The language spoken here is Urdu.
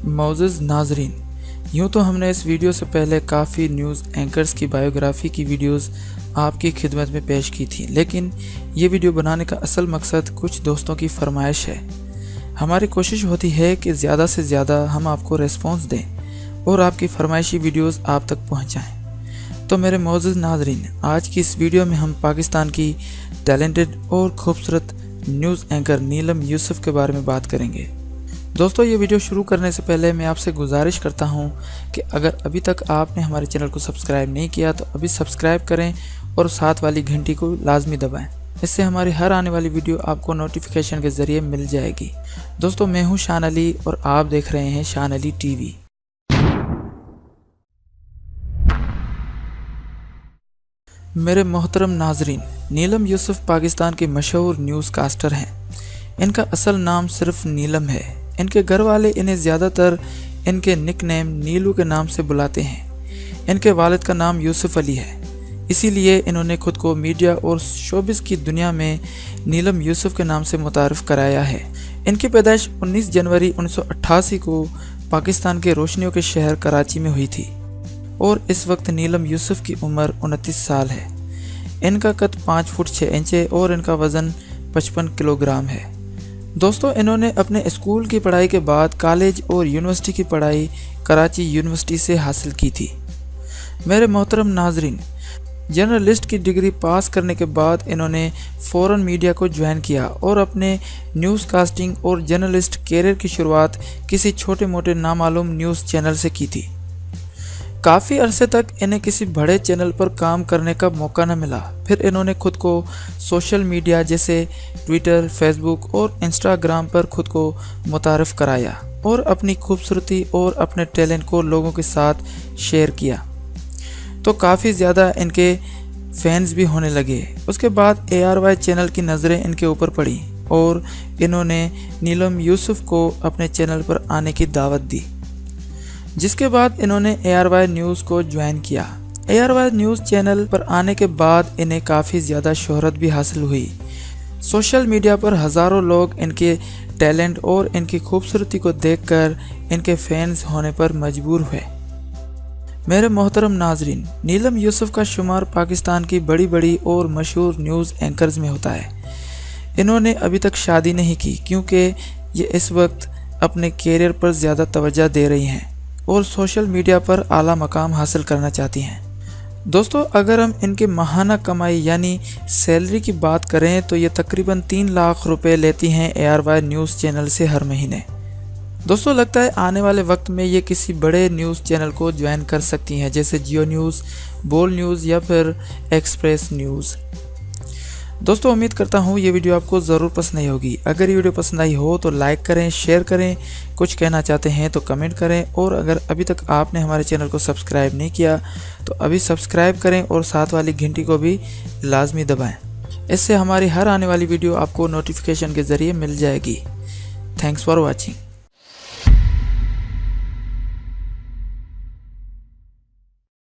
معزز ناظرین، یوں تو ہم نے اس ویڈیو سے پہلے کافی نیوز اینکرز کی بایوگرافی کی ویڈیوز آپ کی خدمت میں پیش کی تھی، لیکن یہ ویڈیو بنانے کا اصل مقصد کچھ دوستوں کی فرمائش ہے۔ ہماری کوشش ہوتی ہے کہ زیادہ سے زیادہ ہم آپ کو ریسپانس دیں اور آپ کی فرمائشی ویڈیوز آپ تک پہنچائیں۔ تو میرے معزز ناظرین، آج کی اس ویڈیو میں ہم پاکستان کی ٹیلنٹڈ اور خوبصورت نیوز اینکر نیلم یوسف کے بارے میں بات کریں گے۔ دوستو، یہ ویڈیو شروع کرنے سے پہلے میں آپ سے گزارش کرتا ہوں کہ اگر ابھی تک آپ نے ہمارے چینل کو سبسکرائب نہیں کیا تو ابھی سبسکرائب کریں اور ساتھ والی گھنٹی کو لازمی دبائیں۔ اس سے ہماری ہر آنے والی ویڈیو آپ کو نوٹیفیکیشن کے ذریعے مل جائے گی۔ دوستو، میں ہوں شان علی اور آپ دیکھ رہے ہیں شان علی ٹی وی۔ میرے محترم ناظرین، نیلم یوسف پاکستان کے مشہور نیوز کاسٹر ہیں۔ ان کا اصل نام صرف نیلم ہے۔ ان کے گھر والے انہیں زیادہ تر ان کے نک نیم نیلو کے نام سے بلاتے ہیں۔ ان کے والد کا نام یوسف علی ہے، اسی لیے انہوں نے خود کو میڈیا اور شوبز کی دنیا میں نیلم یوسف کے نام سے متعارف کرایا ہے۔ ان کی پیدائش 19 جنوری 1988 کو پاکستان کے روشنیوں کے شہر کراچی میں ہوئی تھی اور اس وقت نیلم یوسف کی عمر 29 سال ہے۔ ان کا قد 5 فٹ 6 انچ ہے اور ان کا وزن 55 کلو گرام ہے۔ دوستو، انہوں نے اپنے اسکول کی پڑھائی کے بعد کالج اور یونیورسٹی کی پڑھائی کراچی یونیورسٹی سے حاصل کی تھی۔ میرے محترم ناظرین، جرنلسٹ کی ڈگری پاس کرنے کے بعد انہوں نے فوراً میڈیا کو جوائن کیا اور اپنے نیوز کاسٹنگ اور جرنلسٹ کیریئر کی شروعات کسی چھوٹے موٹے نامعلوم نیوز چینل سے کی تھی۔ کافی عرصے تک انہیں کسی بڑے چینل پر کام کرنے کا موقع نہ ملا۔ پھر انہوں نے خود کو سوشل میڈیا جیسے ٹویٹر، فیس بک اور انسٹاگرام پر خود کو متعارف کرایا اور اپنی خوبصورتی اور اپنے ٹیلنٹ کو لوگوں کے ساتھ شیئر کیا، تو کافی زیادہ ان کے فینز بھی ہونے لگے۔ اس کے بعد ARY چینل کی نظریں ان کے اوپر پڑی اور انہوں نے نیلم یوسف کو اپنے چینل پر آنے کی دعوت دی، جس کے بعد انہوں نے ARY نیوز کو جوائن کیا۔ ARY نیوز چینل پر آنے کے بعد انہیں کافی زیادہ شہرت بھی حاصل ہوئی۔ سوشل میڈیا پر ہزاروں لوگ ان کے ٹیلنٹ اور ان کی خوبصورتی کو دیکھ کر ان کے فینز ہونے پر مجبور ہوئے۔ میرے محترم ناظرین، نیلم یوسف کا شمار پاکستان کی بڑی بڑی اور مشہور نیوز اینکرز میں ہوتا ہے۔ انہوں نے ابھی تک شادی نہیں کی کیونکہ یہ اس وقت اپنے کیریئر پر زیادہ توجہ دے رہی ہیں اور سوشل میڈیا پر اعلیٰ مقام حاصل کرنا چاہتی ہیں۔ دوستو، اگر ہم ان کے ماہانہ کمائی یعنی سیلری کی بات کریں تو یہ تقریباً 3 لاکھ روپے لیتی ہیں ARY نیوز چینل سے ہر مہینے۔ دوستو، لگتا ہے آنے والے وقت میں یہ کسی بڑے نیوز چینل کو جوائن کر سکتی ہیں، جیسے جیو نیوز، بول نیوز یا پھر ایکسپریس نیوز۔ دوستو، امید کرتا ہوں یہ ویڈیو آپ کو ضرور پسند آئی ہوگی۔ اگر یہ ویڈیو پسند آئی ہو تو لائک کریں، شیئر کریں، کچھ کہنا چاہتے ہیں تو کمنٹ کریں، اور اگر ابھی تک آپ نے ہمارے چینل کو سبسکرائب نہیں کیا تو ابھی سبسکرائب کریں اور ساتھ والی گھنٹی کو بھی لازمی دبائیں۔ اس سے ہماری ہر آنے والی ویڈیو آپ کو نوٹیفیکیشن کے ذریعے مل جائے گی۔ Thanks for watching.